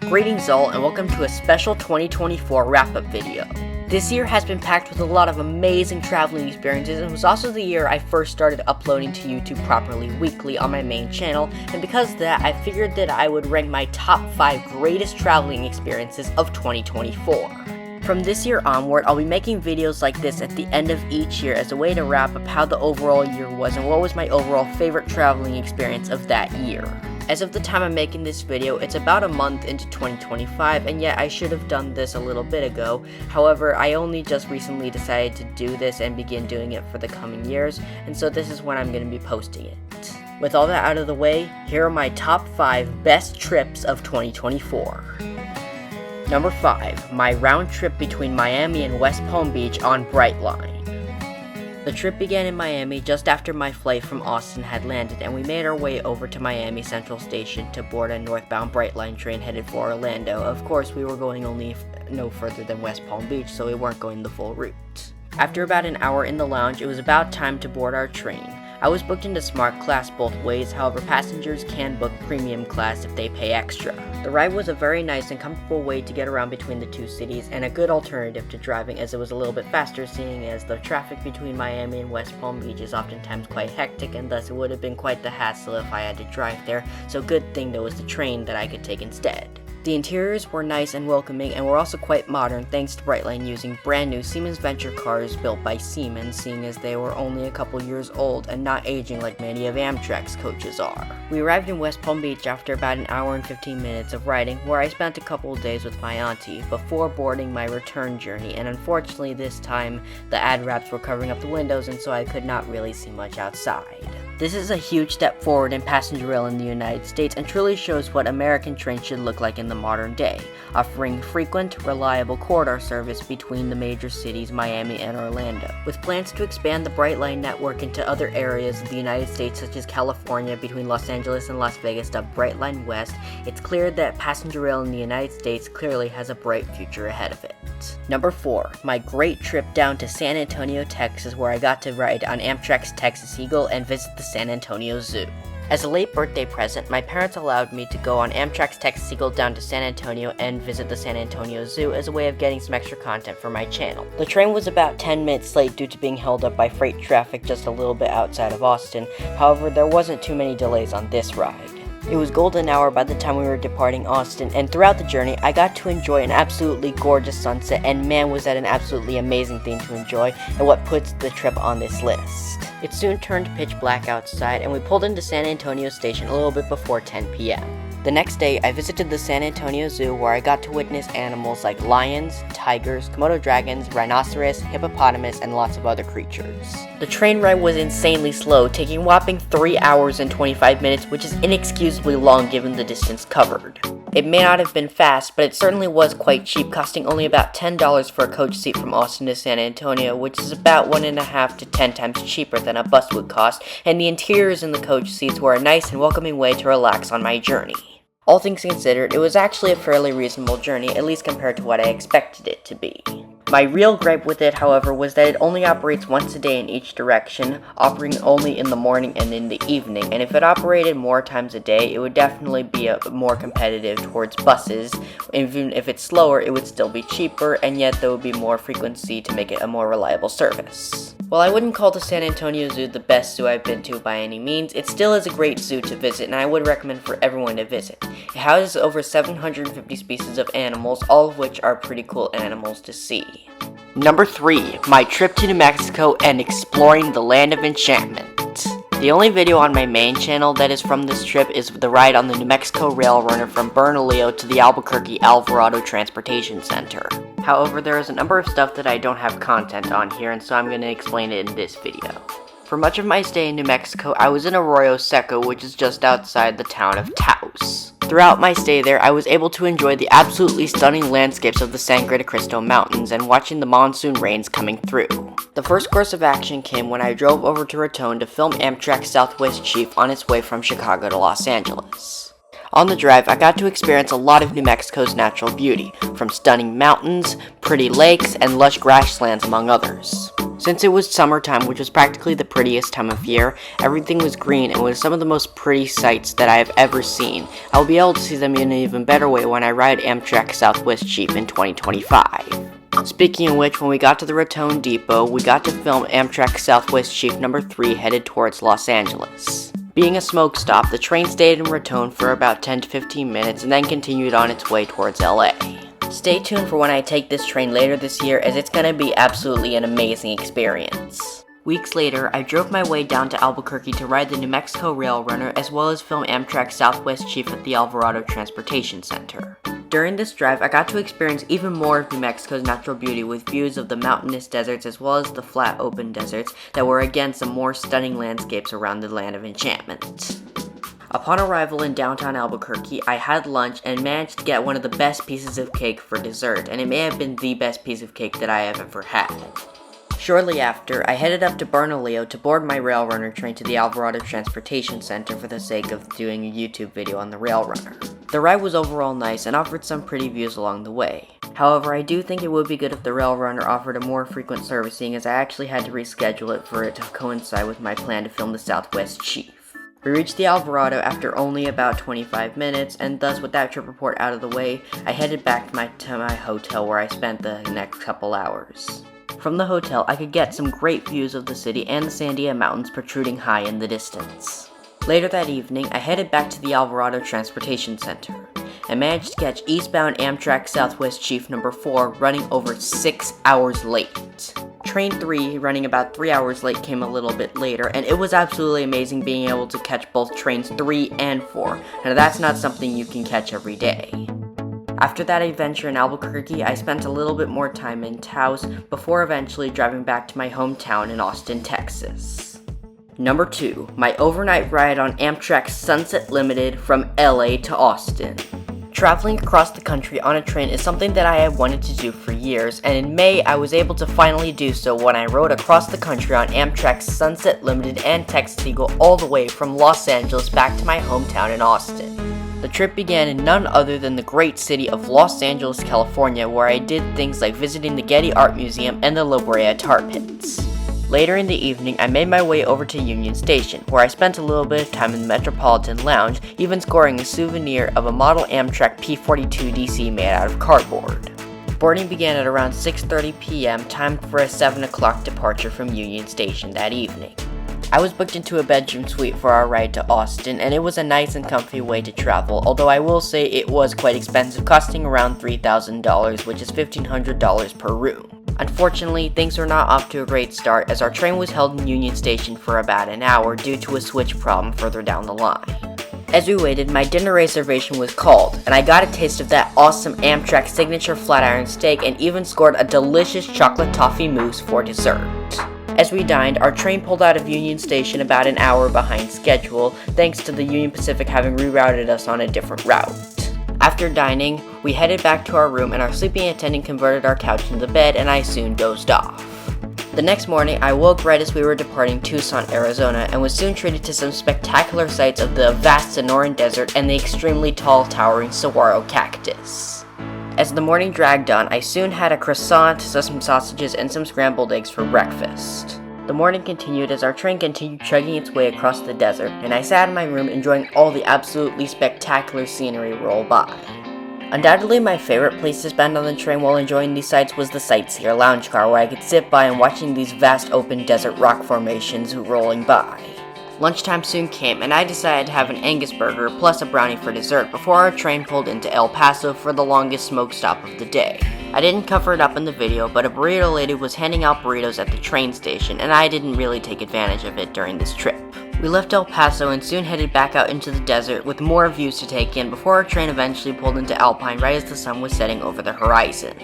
Greetings all, and welcome to a special 2024 wrap-up video. This year has been packed with a lot of amazing traveling experiences, and was also the year I first started uploading to YouTube properly weekly on my main channel, and because of that, I figured that I would rank my top 5 greatest traveling experiences of 2024. From this year onward, I'll be making videos like this at the end of each year as a way to wrap up how the overall year was and what was my overall favorite traveling experience of that year. As of the time I'm making this video, it's about a month into 2025, and yet I should have done this a little bit ago. However, I only just recently decided to do this and begin doing it for the coming years, and so this is when I'm going to be posting it. With all that out of the way, here are my top 5 best trips of 2024. Number 5, my round trip between Miami and West Palm Beach on Brightline. The trip began in Miami just after my flight from Austin had landed, and we made our way over to Miami Central Station to board a northbound Brightline train headed for Orlando. Of course, we were going only no further than West Palm Beach, so we weren't going the full route. After about an hour in the lounge, it was about time to board our train. I was booked into Smart Class both ways, however passengers can book Premium Class if they pay extra. The ride was a very nice and comfortable way to get around between the two cities, and a good alternative to driving as it was a little bit faster, seeing as the traffic between Miami and West Palm Beach is oftentimes quite hectic, and thus it would have been quite the hassle if I had to drive there, so good thing there was the train that I could take instead. The interiors were nice and welcoming, and were also quite modern thanks to Brightline using brand new Siemens Venture cars built by Siemens, seeing as they were only a couple years old and not aging like many of Amtrak's coaches are. We arrived in West Palm Beach after about an hour and 15 minutes of riding, where I spent a couple of days with my auntie before boarding my return journey, and unfortunately this time the ad wraps were covering up the windows, and so I could not really see much outside. This is a huge step forward in passenger rail in the United States and truly shows what American trains should look like in the modern day, offering frequent, reliable corridor service between the major cities Miami and Orlando. With plans to expand the Brightline network into other areas of the United States such as California between Los Angeles and Las Vegas to Brightline West, it's clear that passenger rail in the United States clearly has a bright future ahead of it. Number 4, my great trip down to San Antonio, Texas, where I got to ride on Amtrak's Texas Eagle and visit the San Antonio Zoo. As a late birthday present, my parents allowed me to go on Amtrak's Texas Eagle down to San Antonio and visit the San Antonio Zoo as a way of getting some extra content for my channel. The train was about 10 minutes late due to being held up by freight traffic just a little bit outside of Austin. However, there wasn't too many delays on this ride. It was golden hour by the time we were departing Austin, and throughout the journey, I got to enjoy an absolutely gorgeous sunset, and man was that an absolutely amazing thing to enjoy, and what puts the trip on this list. It soon turned pitch black outside, and we pulled into San Antonio Station a little bit before 10 p.m. The next day, I visited the San Antonio Zoo where I got to witness animals like lions, tigers, Komodo dragons, rhinoceros, hippopotamus, and lots of other creatures. The train ride was insanely slow, taking a whopping 3 hours and 25 minutes, which is inexcusably long given the distance covered. It may not have been fast, but it certainly was quite cheap, costing only about $10 for a coach seat from Austin to San Antonio, which is about 1.5 to 10 times cheaper than a bus would cost, and the interiors in the coach seats were a nice and welcoming way to relax on my journey. All things considered, it was actually a fairly reasonable journey, at least compared to what I expected it to be. My real gripe with it, however, was that it only operates once a day in each direction, operating only in the morning and in the evening, and if it operated more times a day, it would definitely be more competitive towards buses. Even if it's slower, it would still be cheaper, and yet there would be more frequency to make it a more reliable service. While I wouldn't call the San Antonio Zoo the best zoo I've been to by any means, it still is a great zoo to visit, and I would recommend for everyone to visit. It houses over 750 species of animals, all of which are pretty cool animals to see. Number 3, my trip to New Mexico and exploring the Land of Enchantment. The only video on my main channel that is from this trip is the ride on the New Mexico Rail Runner from Bernalillo to the Albuquerque Alvarado Transportation Center. However, there is a number of stuff that I don't have content on here, and so I'm going to explain it in this video. For much of my stay in New Mexico, I was in Arroyo Seco, which is just outside the town of Taos. Throughout my stay there, I was able to enjoy the absolutely stunning landscapes of the Sangre de Cristo Mountains and watching the monsoon rains coming through. The first course of action came when I drove over to Raton to film Amtrak's Southwest Chief on its way from Chicago to Los Angeles. On the drive, I got to experience a lot of New Mexico's natural beauty, from stunning mountains, pretty lakes, and lush grasslands among others. Since it was summertime, which was practically the prettiest time of year, everything was green and was some of the most pretty sights that I have ever seen. I will be able to see them in an even better way when I ride Amtrak Southwest Chief in 2025. Speaking of which, when we got to the Raton Depot, we got to film Amtrak Southwest Chief number 3 headed towards Los Angeles. Being a smoke stop, the train stayed in Raton for about 10 to 15 minutes and then continued on its way towards LA. Stay tuned for when I take this train later this year, as it's gonna be absolutely an amazing experience. Weeks later, I drove my way down to Albuquerque to ride the New Mexico Rail Runner as well as film Amtrak Southwest Chief at the Alvarado Transportation Center. During this drive, I got to experience even more of New Mexico's natural beauty with views of the mountainous deserts as well as the flat open deserts that were again some more stunning landscapes around the land of enchantment. Upon arrival in downtown Albuquerque, I had lunch and managed to get one of the best pieces of cake for dessert, and it may have been the best piece of cake that I have ever had. Shortly after, I headed up to Bernalillo to board my Rail Runner train to the Alvarado Transportation Center for the sake of doing a YouTube video on the Rail Runner. The ride was overall nice and offered some pretty views along the way. However, I do think it would be good if the Rail Runner offered a more frequent service, seeing as I actually had to reschedule it for it to coincide with my plan to film the Southwest Chief. We reached the Alvarado after only about 25 minutes, and thus with that trip report out of the way, I headed back to my hotel where I spent the next couple hours. From the hotel, I could get some great views of the city and the Sandia Mountains protruding high in the distance. Later that evening, I headed back to the Alvarado Transportation Center and managed to catch eastbound Amtrak Southwest Chief number 4 running over 6 hours late. Train 3, running about 3 hours late, came a little bit later, and it was absolutely amazing being able to catch both trains 3 and 4, and that's not something you can catch every day. After that adventure in Albuquerque, I spent a little bit more time in Taos before eventually driving back to my hometown in Austin, Texas. Number 2, my overnight ride on Amtrak Sunset Limited from LA to Austin. Traveling across the country on a train is something that I have wanted to do for years, and in May I was able to finally do so when I rode across the country on Amtrak's Sunset Limited and Texas Eagle all the way from Los Angeles back to my hometown in Austin. The trip began in none other than the great city of Los Angeles, California, where I did things like visiting the Getty Art Museum and the La Brea Tar Pits. Later in the evening, I made my way over to Union Station, where I spent a little bit of time in the Metropolitan Lounge, even scoring a souvenir of a model Amtrak P-42 DC made out of cardboard. Boarding began at around 6:30 p.m., timed for a 7 o'clock departure from Union Station that evening. I was booked into a bedroom suite for our ride to Austin, and it was a nice and comfy way to travel, although I will say it was quite expensive, costing around $3,000, which is $1,500 per room. Unfortunately, things were not off to a great start, as our train was held in Union Station for about an hour due to a switch problem further down the line. As we waited, my dinner reservation was called, and I got a taste of that awesome Amtrak signature flatiron steak and even scored a delicious chocolate toffee mousse for dessert. As we dined, our train pulled out of Union Station about an hour behind schedule, thanks to the Union Pacific having rerouted us on a different route. After dining, we headed back to our room, and our sleeping attendant converted our couch into the bed, and I soon dozed off. The next morning, I woke right as we were departing Tucson, Arizona, and was soon treated to some spectacular sights of the vast Sonoran Desert and the extremely tall, towering saguaro cactus. As the morning dragged on, I soon had a croissant, some sausages, and some scrambled eggs for breakfast. The morning continued as our train continued chugging its way across the desert, and I sat in my room enjoying all the absolutely spectacular scenery roll by. Undoubtedly my favorite place to spend on the train while enjoying these sights was the Sightseer lounge car, where I could sit by and watching these vast open desert rock formations rolling by. Lunchtime soon came, and I decided to have an Angus burger plus a brownie for dessert before our train pulled into El Paso for the longest smoke stop of the day. I didn't cover it up in the video, but a burrito lady was handing out burritos at the train station, and I didn't really take advantage of it during this trip. We left El Paso and soon headed back out into the desert with more views to take in before our train eventually pulled into Alpine right as the sun was setting over the horizon.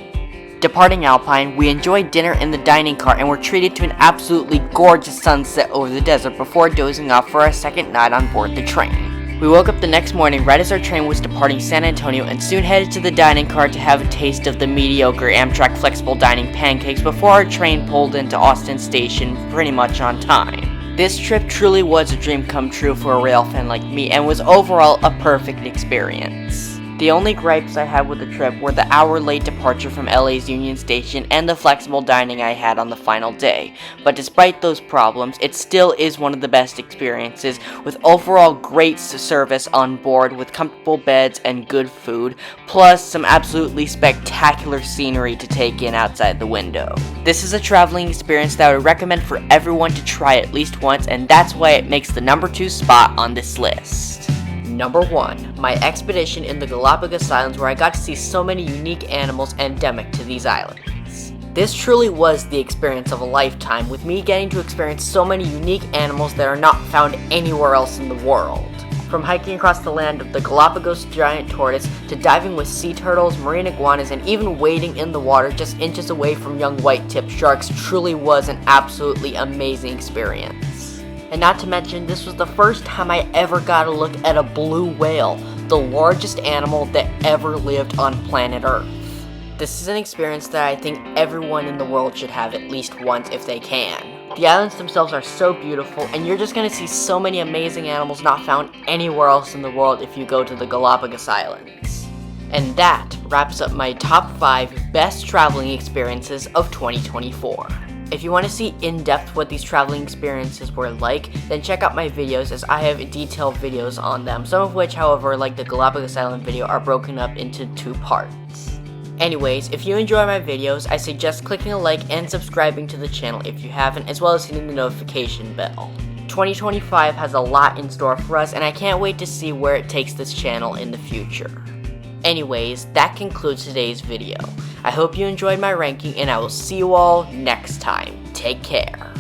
Departing Alpine, we enjoyed dinner in the dining car and were treated to an absolutely gorgeous sunset over the desert before dozing off for our second night on board the train. We woke up the next morning right as our train was departing San Antonio and soon headed to the dining car to have a taste of the mediocre Amtrak flexible dining pancakes before our train pulled into Austin Station pretty much on time. This trip truly was a dream come true for a rail fan like me and was overall a perfect experience. The only gripes I had with the trip were the hour late departure from LA's Union Station and the flexible dining I had on the final day, but despite those problems, it still is one of the best experiences, with overall great service on board with comfortable beds and good food, plus some absolutely spectacular scenery to take in outside the window. This is a traveling experience that I would recommend for everyone to try at least once, and that's why it makes the number 2 spot on this list. Number 1, my expedition in the Galapagos Islands, where I got to see so many unique animals endemic to these islands. This truly was the experience of a lifetime, with me getting to experience so many unique animals that are not found anywhere else in the world. From hiking across the land of the Galapagos giant tortoise, to diving with sea turtles, marine iguanas, and even wading in the water just inches away from young white-tipped sharks truly was an absolutely amazing experience. And not to mention, this was the first time I ever got a look at a blue whale, the largest animal that ever lived on planet Earth. This is an experience that I think everyone in the world should have at least once if they can. The islands themselves are so beautiful, and you're just going to see so many amazing animals not found anywhere else in the world if you go to the Galapagos Islands. And that wraps up my top 5 best traveling experiences of 2024. If you want to see in-depth what these traveling experiences were like, then check out my videos, as I have detailed videos on them, some of which, however, like the Galapagos Island video, are broken up into 2 parts. Anyways, if you enjoy my videos, I suggest clicking a like and subscribing to the channel if you haven't, as well as hitting the notification bell. 2025 has a lot in store for us, and I can't wait to see where it takes this channel in the future. Anyways, that concludes today's video. I hope you enjoyed my ranking, and I will see you all next time. Take care.